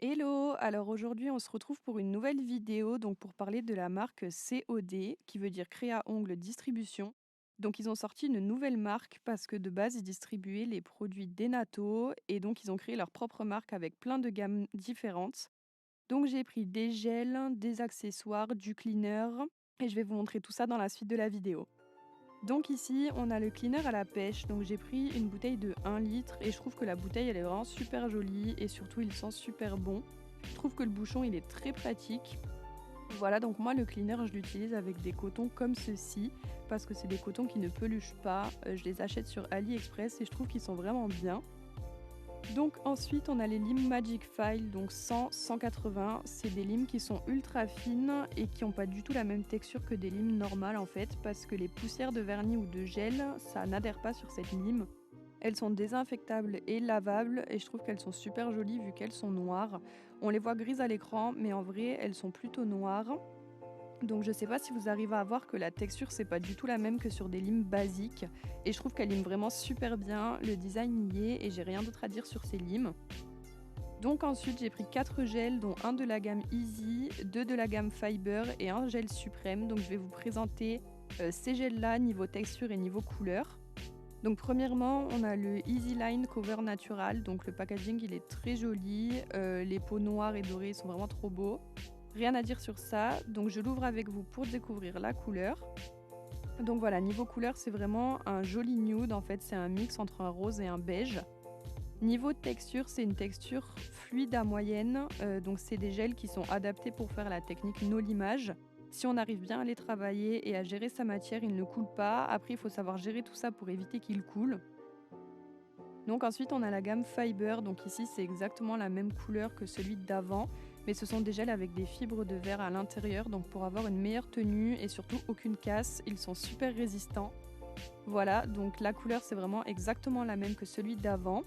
Hello! Alors aujourd'hui, on se retrouve pour une nouvelle vidéo, donc pour parler de la marque COD, qui veut dire Créa Ongles Distribution. Donc ils ont sorti une nouvelle marque parce que de base, ils distribuaient les produits d'Enato et donc ils ont créé leur propre marque avec plein de gammes différentes. Donc j'ai pris des gels, des accessoires, du cleaner et je vais vous montrer tout ça dans la suite de la vidéo. Donc ici, on a le cleaner à la pêche. Donc j'ai pris une bouteille de 1 litre et je trouve que la bouteille, elle est vraiment super jolie et surtout, il sent super bon. Je trouve que le bouchon, il est très pratique. Voilà, donc moi, le cleaner, je l'utilise avec des cotons comme ceci parce que c'est des cotons qui ne peluchent pas. Je les achète sur AliExpress et je trouve qu'ils sont vraiment bien. Donc ensuite, on a les limes Magic File, donc 100, 180. C'est des limes qui sont ultra fines et qui n'ont pas du tout la même texture que des limes normales en fait, parce que les poussières de vernis ou de gel, ça n'adhère pas sur cette lime. Elles sont désinfectables et lavables et je trouve qu'elles sont super jolies vu qu'elles sont noires. On les voit grises à l'écran, mais en vrai, elles sont plutôt noires. Donc je sais pas si vous arrivez à voir que la texture c'est pas du tout la même que sur des limes basiques et je trouve qu'elle lime vraiment super bien, le design y est et j'ai rien d'autre à dire sur ces limes. Donc ensuite j'ai pris 4 gels dont un de la gamme Easy, 2 de la gamme Fiber et un gel suprême. Donc je vais vous présenter ces gels là niveau texture et niveau couleur. Donc premièrement on a le Easy Line Cover Natural, donc le packaging il est très joli, les peaux noires et dorées sont vraiment trop beaux. Rien à dire sur ça, donc je l'ouvre avec vous pour découvrir la couleur. Donc voilà, niveau couleur, c'est vraiment un joli nude, en fait, c'est un mix entre un rose et un beige. Niveau texture, c'est une texture fluide à moyenne, donc c'est des gels qui sont adaptés pour faire la technique no limage. Si on arrive bien à les travailler et à gérer sa matière, il ne coule pas. Après, il faut savoir gérer tout ça pour éviter qu'il coule. Donc ensuite, on a la gamme Fiber. Donc ici, c'est exactement la même couleur que celui d'avant, mais ce sont des gels avec des fibres de verre à l'intérieur. Donc pour avoir une meilleure tenue et surtout aucune casse, ils sont super résistants. Voilà, donc la couleur, c'est vraiment exactement la même que celui d'avant.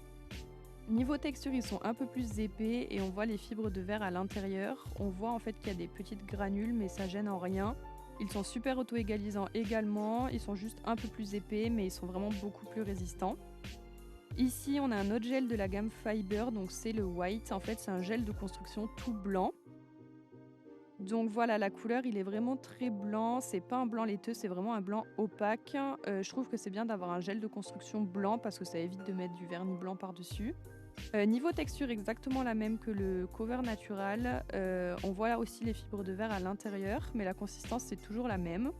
Niveau texture, ils sont un peu plus épais et on voit les fibres de verre à l'intérieur. On voit en fait qu'il y a des petites granules, mais ça gêne en rien. Ils sont super auto-égalisants également. Ils sont juste un peu plus épais, mais ils sont vraiment beaucoup plus résistants. Ici, on a un autre gel de la gamme Fiber, donc c'est le White. En fait, c'est un gel de construction tout blanc. Donc voilà, la couleur, il est vraiment très blanc. C'est pas un blanc laiteux, c'est vraiment un blanc opaque. Je trouve que c'est bien d'avoir un gel de construction blanc parce que ça évite de mettre du vernis blanc par-dessus. Niveau texture, exactement la même que le cover natural. On voit aussi les fibres de verre à l'intérieur, mais la consistance, c'est toujours la même.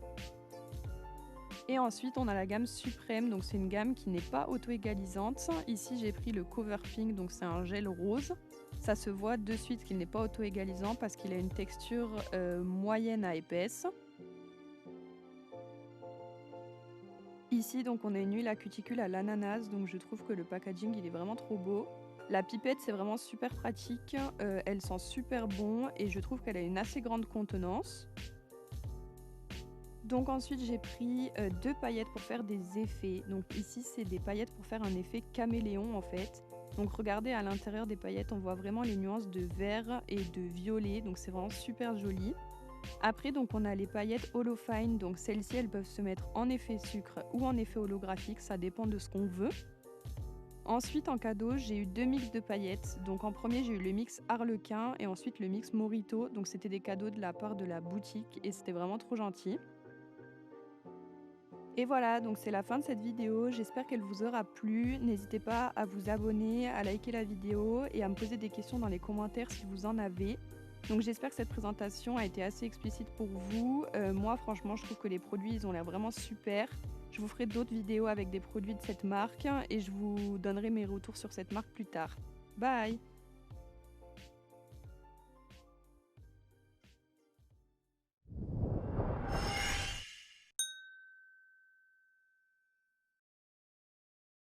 Et ensuite, on a la gamme suprême, donc c'est une gamme qui n'est pas auto-égalisante. Ici, j'ai pris le Cover Pink, donc c'est un gel rose. Ça se voit de suite qu'il n'est pas auto-égalisant parce qu'il a une texture moyenne à épaisse. Ici, donc, on a une huile à cuticule à l'ananas, donc je trouve que le packaging, il est vraiment trop beau. La pipette, c'est vraiment super pratique, elle sent super bon et je trouve qu'elle a une assez grande contenance. Donc ensuite, j'ai pris 2 paillettes pour faire des effets. Donc ici, c'est des paillettes pour faire un effet caméléon en fait. Donc regardez à l'intérieur des paillettes, on voit vraiment les nuances de vert et de violet, donc c'est vraiment super joli. Après, donc on a les paillettes Holofine, donc celles-ci, elles peuvent se mettre en effet sucre ou en effet holographique, ça dépend de ce qu'on veut. Ensuite, en cadeau, j'ai eu 2 mix de paillettes. Donc en premier, j'ai eu le mix Harlequin et ensuite le mix Morito. Donc c'était des cadeaux de la part de la boutique et c'était vraiment trop gentil. Et voilà, donc c'est la fin de cette vidéo. J'espère qu'elle vous aura plu. N'hésitez pas à vous abonner, à liker la vidéo et à me poser des questions dans les commentaires si vous en avez. Donc j'espère que cette présentation a été assez explicite pour vous. Moi, franchement, je trouve que les produits, ils ont l'air vraiment super. Je vous ferai d'autres vidéos avec des produits de cette marque et je vous donnerai mes retours sur cette marque plus tard. Bye!